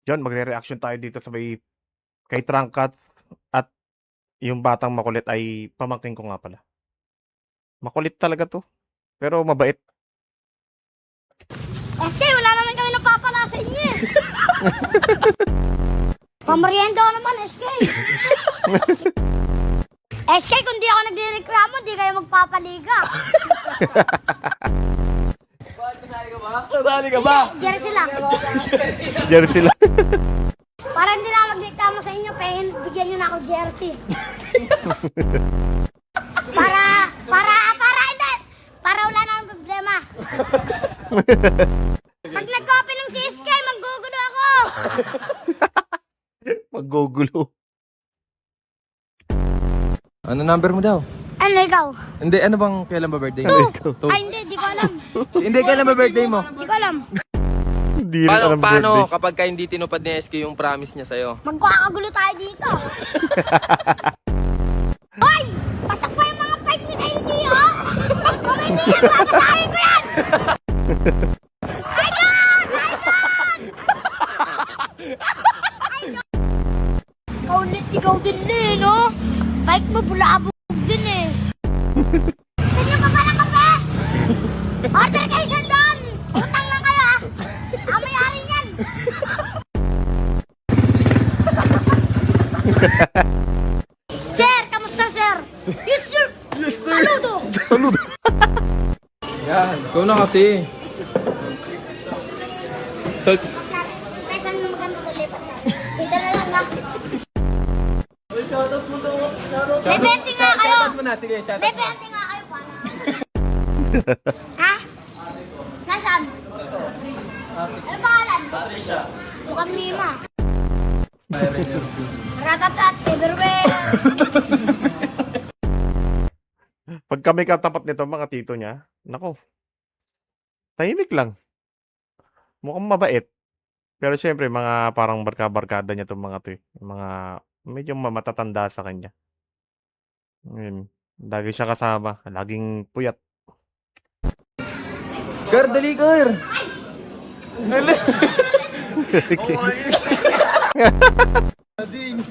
Yun, magre-reaction tayo dito sa may kay Trangkat at yung batang makulit ay pamangkin ko nga pala. Makulit talaga 'to, pero mabait. SK, wala naman kami napapala sa inyo eh. Pamarienda ko naman, SK. SK, kung di ako nagre-reklamo, di kayo magpapaliga. Nadali ka ba? Jersey lang. Jersey lang. Para hindi na magreklamo sa inyo, bigyan nyo na ako jersey. Para wala na akong problema. Pag nag-copy ng si SK, manggugulo ako. Maggugulo. Ano number mo daw? Ano ikaw? Hindi, ano bang kailan ba birthday mo? Ikaw. Ay, hindi, di ko alam. Hindi, kailan ba birthday mo? Di ko alam. Hindi rin alam Paano birthday. kapag ka hindi tinupad ni SK yung promise niya sa'yo? Magkakagulo tayo dito. Hoy! Pasok pa yung mga 5 min ID, oh! Kung hindi yan, papasahin ko yan! Ikaw din eh, no? Bike mo, bulabog din eh. Saan yung pa ng kape? Order kayo sa doon! Utang lang kayo, ah! Ang mayari niyan! Sir, kamusta, sir? Yes, sir! Saludo! Saludo. Yan, ikaw na kasi. So, Tay, saan mo maganda lulipat na? Dito na lang, ha? May bente nga kayo! shoutout mo na, sige, shoutout May mo. bente nga kayo, paano? Ha? Nasaan? Ano pangalan? Patricia. Mukhang Mima. Ratatat, everywhere. Pag kami katapat nito, mga tito niya, nako, tahimik lang. Mukhang mabait. Pero syempre, mga parang barka-barkada niya itong mga to eh. Yung mga medyo matatanda sa kanya. Yun. Lagi siya kasama. Laging puyat. Kar, dali, Kar! Ading!